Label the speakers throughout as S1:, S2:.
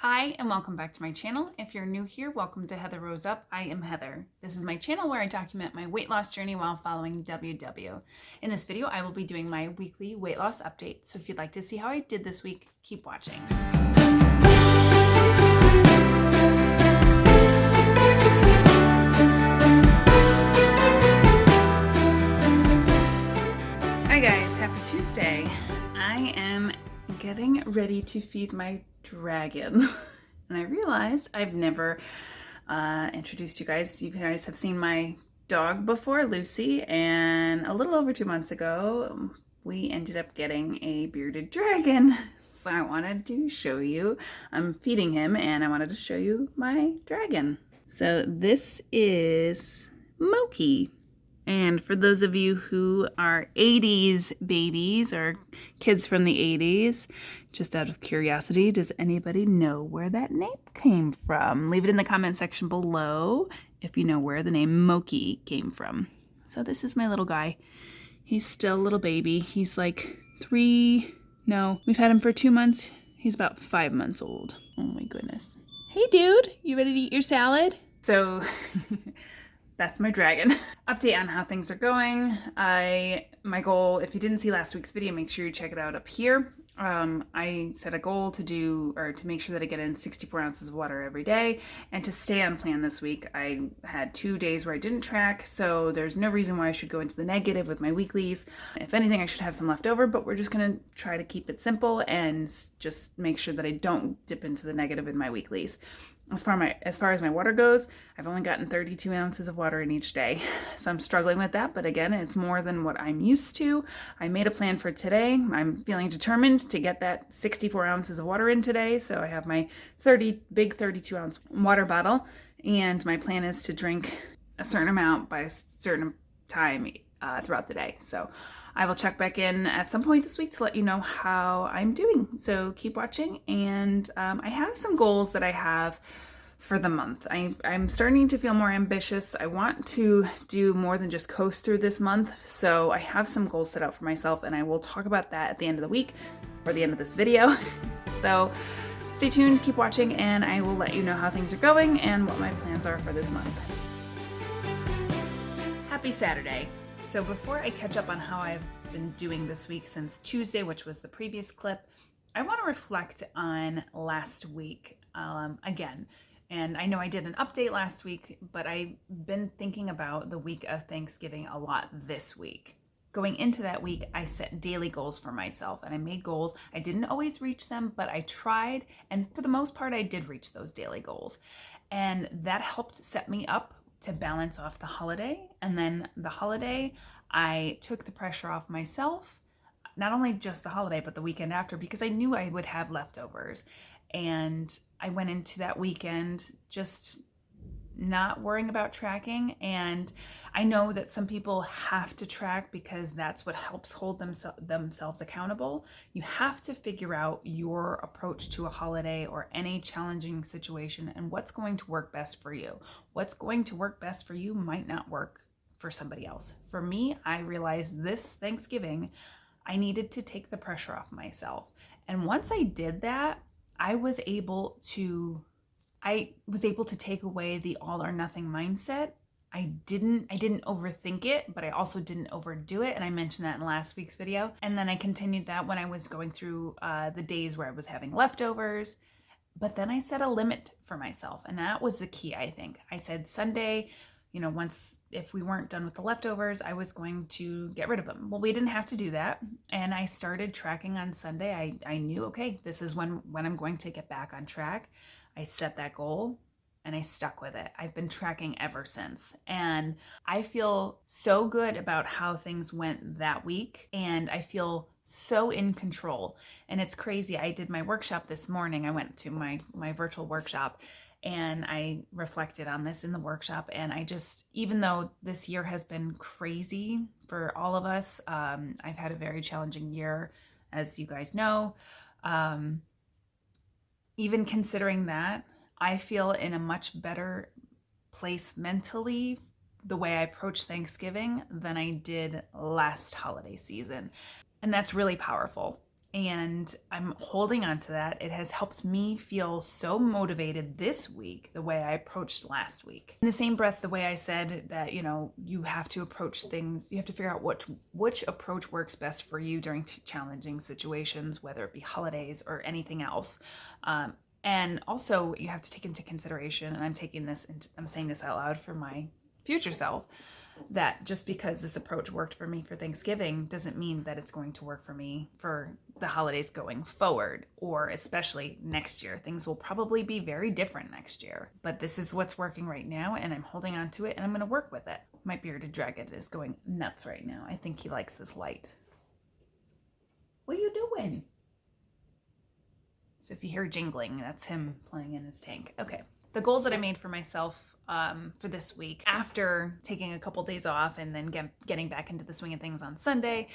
S1: Hi, and welcome back to my channel. If you're new here, welcome to Heatherroseup. I am Heather. This is my channel where I document my weight loss journey while following WW. In this video, I will be doing my weekly weight loss update. So if you'd like to see how I did this week, keep watching. Hi guys, happy Tuesday. I am getting ready to feed my dragon. And I realized I've never introduced you guys. You guys have seen my dog before, Lucy, and a little over 2 months ago, we ended up getting a bearded dragon. So I wanted to show you, I'm feeding him, and I wanted to show you my dragon. So this is Moki. And for those of you who are 80s babies or kids from the 80s, just out of curiosity, does anybody know where that name came from? Leave it in the comment section below if you know where the name Moki came from. So this is my little guy. He's still a little baby. He's like we've had him for 2 months. He's about 5 months old. Oh my goodness. Hey dude, you ready to eat your salad? So that's my dragon. Update on how things are going. My goal, if you didn't see last week's video, make sure you check it out up here. I set a goal to make sure that I get in 64 ounces of water every day, and to stay on plan this week. I had 2 days where I didn't track, so there's no reason why I should go into the negative with my weeklies. If anything, I should have some left over, but we're just gonna try to keep it simple and just make sure that I don't dip into the negative in my weeklies. As far as my water goes, I've only gotten 32 ounces of water in each day. So I'm struggling with that, but again, it's more than what I'm used to. I made a plan for today. I'm feeling determined to get that 64 ounces of water in today. So I have my big 32 ounce water bottle, and my plan is to drink a certain amount by a certain time throughout the day. So I will check back in at some point this week to let you know how I'm doing. So keep watching, and I have some goals that I have for the month. I'm starting to feel more ambitious. I want to do more than just coast through this month. So I have some goals set out for myself, and I will talk about that at the end of the week or the end of this video. So stay tuned, keep watching, and I will let you know how things are going and what my plans are for this month. Happy Saturday. So before I catch up on how I've been doing this week since Tuesday, which was the previous clip, I want to reflect on last week again. And I know I did an update last week, but I've been thinking about the week of Thanksgiving a lot this week. Going into that week, I set daily goals for myself, and I made goals. I didn't always reach them, but I tried, and for the most part, I did reach those daily goals. And that helped set me up to balance off the holiday. And then the holiday, I took the pressure off myself, not only just the holiday, but the weekend after, because I knew I would have leftovers. And I went into that weekend just not worrying about tracking. And I know that some people have to track because that's what helps hold themselves accountable. You have to figure out your approach to a holiday or any challenging situation and what's going to work best for you. What's going to work best for you might not work for somebody else. For me, I realized this Thanksgiving, I needed to take the pressure off myself. And once I did that, I was able to take away the all or nothing mindset. I didn't overthink it, but I also didn't overdo it. And I mentioned that in last week's video. And then I continued that when I was going through the days where I was having leftovers. But then I set a limit for myself. And that was the key, I think. I said Sunday, if we weren't done with the leftovers, I was going to get rid of them. Well, we didn't have to do that. And I started tracking on Sunday. I knew, okay, this is when I'm going to get back on track. I set that goal and I stuck with it. I've been tracking ever since. And I feel so good about how things went that week. And I feel so in control. And it's crazy. I did my workshop this morning. I went to my virtual workshop, and I reflected on this in the workshop. And even though this year has been crazy for all of us, I've had a very challenging year, as you guys know. Even considering that, I feel in a much better place mentally the way I approach Thanksgiving than I did last holiday season. And that's really powerful. And I'm holding on to that. It has helped me feel so motivated this week, the way I approached last week. In the same breath, the way I said that, you have to approach things, you have to figure out which approach works best for you during challenging situations, whether it be holidays or anything else. And also you have to take into consideration, and I'm saying this out loud for my future self, that just because this approach worked for me for Thanksgiving doesn't mean that it's going to work for me for the holidays going forward, or especially next year. Things will probably be very different next year, but this is what's working right now, and I'm holding on to it, and I'm going to work with it. My bearded dragon is going nuts right now. I think he likes this light. What are you doing? So if you hear jingling, that's him playing in his tank. Okay. The goals that I made for myself for this week, after taking a couple days off and then getting back into the swing of things on Sunday,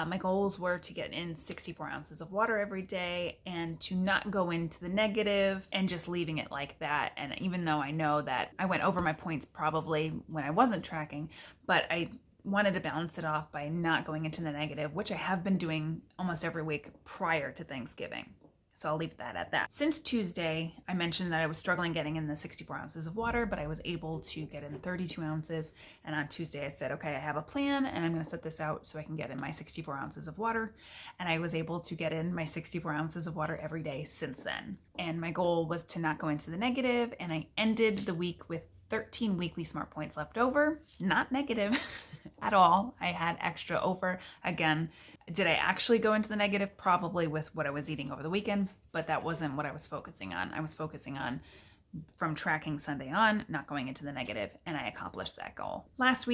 S1: my goals were to get in 64 ounces of water every day and to not go into the negative and just leaving it like that. And even though I know that I went over my points probably when I wasn't tracking, but I wanted to balance it off by not going into the negative, which I have been doing almost every week prior to Thanksgiving. So I'll leave that at that. Since Tuesday, I mentioned that I was struggling getting in the 64 ounces of water, but I was able to get in 32 ounces. And on Tuesday, I said, okay, I have a plan and I'm going to set this out so I can get in my 64 ounces of water. And I was able to get in my 64 ounces of water every day since then. And my goal was to not go into the negative. And I ended the week with 13 weekly smart points left over, not negative at all. I had extra over. Again, did I actually go into the negative? Probably with what I was eating over the weekend, but that wasn't what I was focusing on. I was focusing on, from tracking Sunday on, not going into the negative, and I accomplished that goal. Last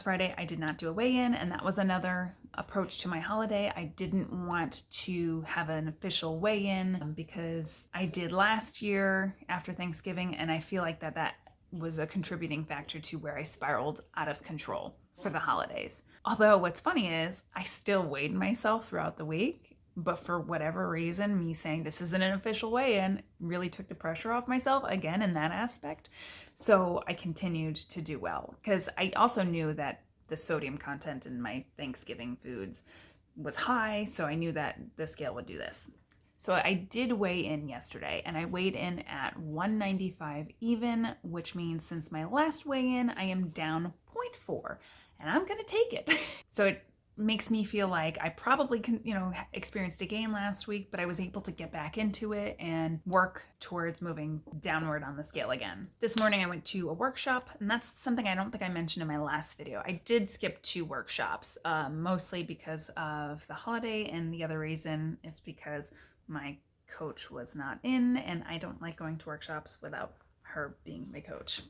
S1: Friday, I did not do a weigh-in, and that was another approach to my holiday. I didn't want to have an official weigh-in because I did last year after Thanksgiving, and I feel like that was a contributing factor to where I spiraled out of control for the holidays. Although what's funny is I still weighed myself throughout the week, but for whatever reason, me saying this isn't an official weigh-in really took the pressure off myself again in that aspect. So I continued to do well because I also knew that the sodium content in my Thanksgiving foods was high, so I knew that the scale would do this. So I did weigh in yesterday, and I weighed in at 195 even, which means since my last weigh-in, I am down 0.4, and I'm gonna take it. So it makes me feel like I probably experienced a gain last week, but I was able to get back into it and work towards moving downward on the scale again. This morning I went to a workshop, and that's something I don't think I mentioned in my last video. I did skip 2 workshops, mostly because of the holiday, and the other reason is because my coach was not in, and I don't like going to workshops without her being my coach.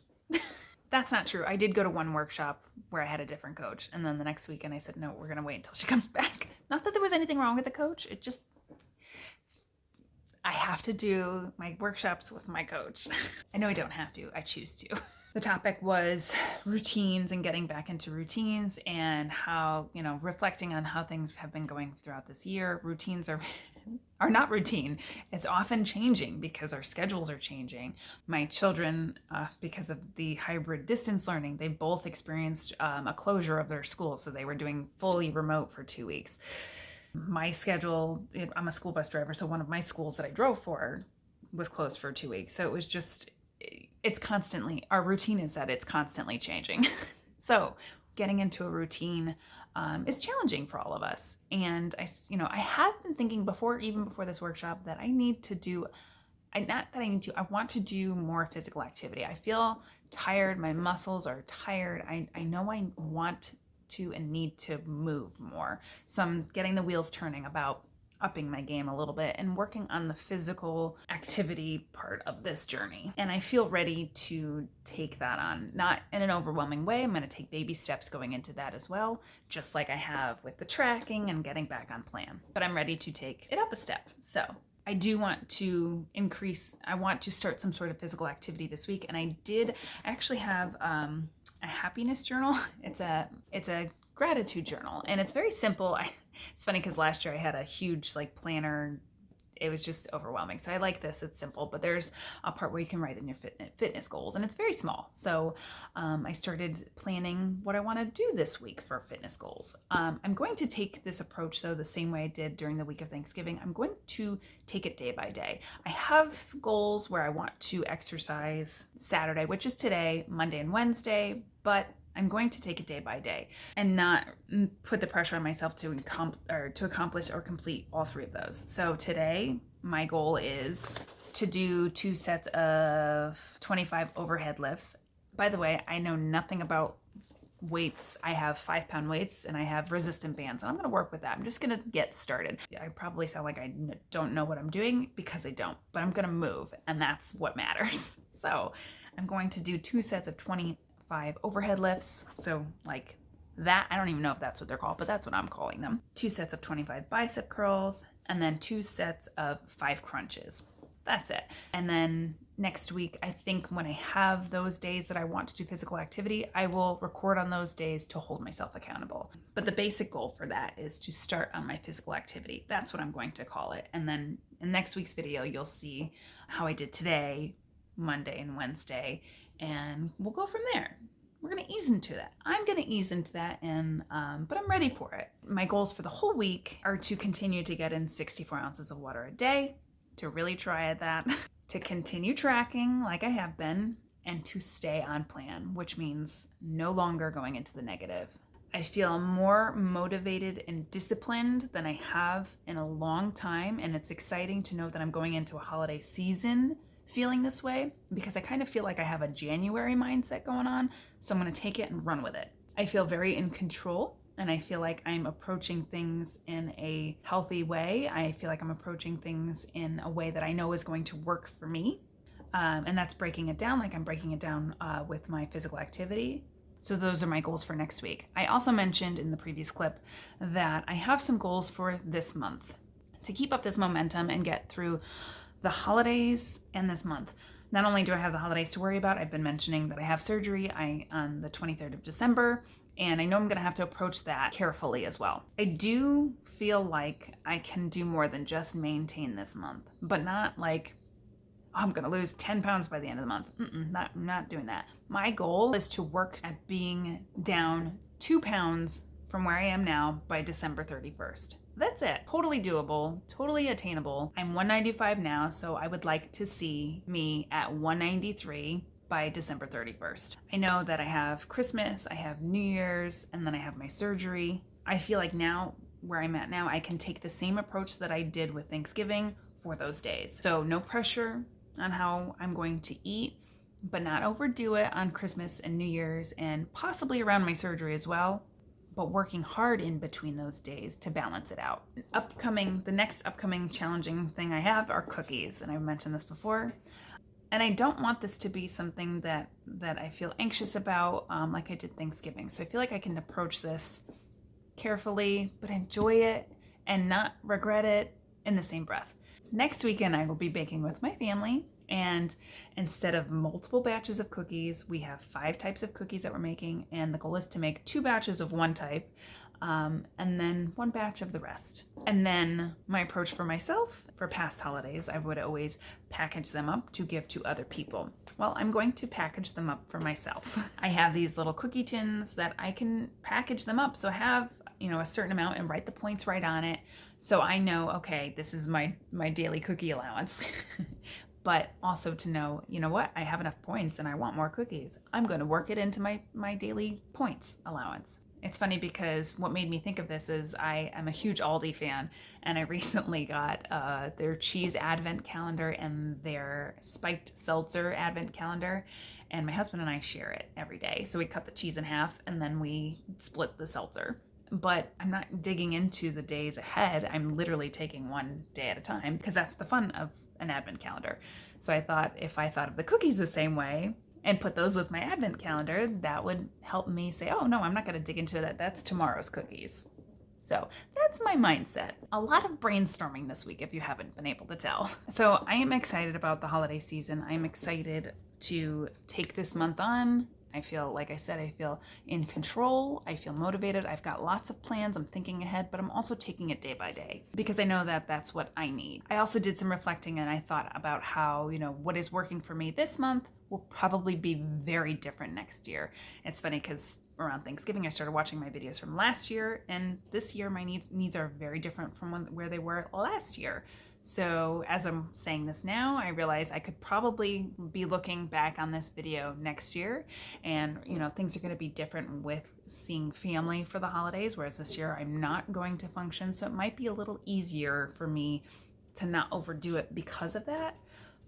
S1: That's not true. I did go to one workshop where I had a different coach, and then the next weekend I said, no, we're gonna wait until she comes back. Not that there was anything wrong with the coach, it just, I have to do my workshops with my coach. I know I don't have to, I choose to. The topic was routines and getting back into routines, and how, reflecting on how things have been going throughout this year. Routines are not routine. It's often changing because our schedules are changing. My children, because of the hybrid distance learning, they both experienced a closure of their school. So they were doing fully remote for 2 weeks. My schedule, I'm a school bus driver, so one of my schools that I drove for was closed for 2 weeks. So it was just, our routine is that it's constantly changing. So getting into a routine is challenging for all of us. And I have been thinking even before this workshop, that I want to do more physical activity. I feel tired. My muscles are tired. I know I want to and need to move more. So I'm getting the wheels turning about upping my game a little bit and working on the physical activity part of this journey. And I feel ready to take that on, not in an overwhelming way. I'm going to take baby steps going into that as well, just like I have with the tracking and getting back on plan. But I'm ready to take it up a step. So I do want to I want to start some sort of physical activity this week. And I actually have a happiness journal. It's a gratitude journal, and it's very simple. It's funny because last year I had a huge planner it was just overwhelming. So I like this. It's simple, but there's a part where you can write in your fitness goals, and it's very small. So I started planning what I want to do this week for fitness goals. I'm going to take this approach, though, the same way I did during the week of Thanksgiving. I'm going to take it day by day. I have goals where I want to exercise Saturday, which is today, Monday and Wednesday, but I'm going to take it day by day and not put the pressure on myself to accomplish or complete all 3 of those. So today, my goal is to do 2 sets of 25 overhead lifts. By the way, I know nothing about weights. I have 5-pound weights and I have resistant bands, and I'm going to work with that. I'm just going to get started. I probably sound like I don't know what I'm doing, because I don't, but I'm going to move, and that's what matters. So I'm going to do 2 sets of 25 overhead lifts. So like that, I don't even know if that's what they're called, but that's what I'm calling them. 2 sets of 25 bicep curls, and then 2 sets of 5 crunches. That's it. And then next week, I think when I have those days that I want to do physical activity, I will record on those days to hold myself accountable. But the basic goal for that is to start on my physical activity. That's what I'm going to call it. And then in next week's video, you'll see how I did today, Monday and Wednesday, and we'll go from there. We're going to ease into that. I'm going to ease into that, and but I'm ready for it. My goals for the whole week are to continue to get in 64 ounces of water a day, to really try at that, to continue tracking like I have been, and to stay on plan, which means no longer going into the negative. I feel more motivated and disciplined than I have in a long time, and it's exciting to know that I'm going into a holiday season feeling this way, because I kind of feel like I have a January mindset going on, so I'm going to take it and run with it. I feel very in control, and I feel like I'm approaching things in a healthy way. I feel like I'm approaching things in a way that I know is going to work for me, and that's breaking it down like I'm breaking it down with my physical activity. So those are my goals for next week. I also mentioned in the previous clip that I have some goals for this month to keep up this momentum and get through the holidays and this month. Not only do I have the holidays to worry about, I've been mentioning that I have surgery on the 23rd of December, and I know I'm going to have to approach that carefully as well. I do feel like I can do more than just maintain this month, but not like, oh, I'm going to lose 10 pounds by the end of the month. I'm not doing that. My goal is to work at being down 2 pounds from where I am now by December 31st. That's it. Totally doable, totally attainable. I'm 195 now, so I would like to see me at 193 by December 31st. I know that I have Christmas, I have New Year's, and then I have my surgery. I feel like now, where I'm at now, I can take the same approach that I did with Thanksgiving for those days. So no pressure on how I'm going to eat, but not overdo it on Christmas and New Year's, and possibly around my surgery as well, but working hard in between those days to balance it out. The next upcoming challenging thing I have are cookies, and I've mentioned this before. And I don't want this to be something that I feel anxious about, like I did Thanksgiving. So I feel like I can approach this carefully, but enjoy it and not regret it in the same breath. Next weekend, I will be baking with my family. And instead of multiple batches of cookies, we have 5 types of cookies that we're making. And the goal is to make 2 batches of one type, and then 1 batch of the rest. And then my approach for myself, for past holidays, I would always package them up to give to other people. Well, I'm going to package them up for myself. I have these little cookie tins that I can package them up. So I have, a certain amount and write the points right on it. So I know, okay, this is my daily cookie allowance. But also to know, you know what, I have enough points and I want more cookies. I'm going to work it into my daily points allowance. It's funny because what made me think of this is I am a huge Aldi fan, and I recently got their cheese advent calendar and their spiked seltzer advent calendar, and my husband and I share it every day. So we cut the cheese in half and then we split the seltzer. But I'm not digging into the days ahead. I'm literally taking one day at a time, because that's the fun of an advent calendar. So I thought if I thought of the cookies the same way and put those with my advent calendar, that would help me say, oh no, I'm not going to dig into that. That's tomorrow's cookies. So that's my mindset. A lot of brainstorming this week, if you haven't been able to tell. So I am excited about the holiday season. I'm excited to take this month on I feel, like I said, I feel in control. I feel motivated. I've got lots of plans. I'm thinking ahead, but I'm also taking it day by day because I know that that's what I need. I also did some reflecting and I thought about how, what is working for me this month will probably be very different next year. It's funny because around Thanksgiving, I started watching my videos from last year, and this year my needs are very different from where they were last year. So as I'm saying this now, I realize I could probably be looking back on this video next year, and things are going to be different with seeing family for the holidays, whereas this year I'm not going to function, so it might be a little easier for me to not overdo it because of that.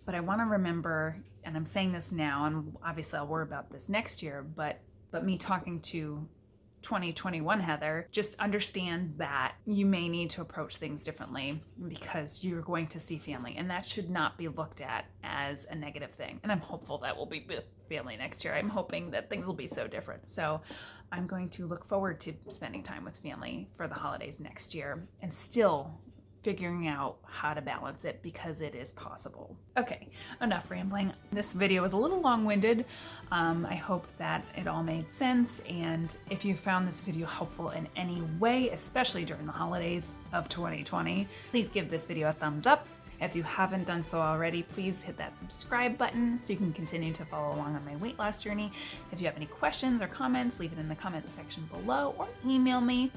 S1: But I want to remember, and I'm saying this now, and obviously I'll worry about this next year, but me talking to 2021 Heather, just understand that you may need to approach things differently because you're going to see family, and that should not be looked at as a negative thing. And I'm hopeful that we'll be with family next year. I'm hoping that things will be so different. So I'm going to look forward to spending time with family for the holidays next year and still figuring out how to balance it because it is possible. Okay, enough rambling. This video was a little long-winded. I hope that it all made sense, and if you found this video helpful in any way, especially during the holidays of 2020, please give this video a thumbs up. If you haven't done so already, please hit that subscribe button so you can continue to follow along on my weight loss journey. If you have any questions or comments, leave it in the comments section below or email me.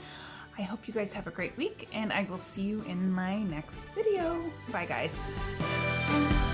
S1: I hope you guys have a great week, and I will see you in my next video. Bye, guys.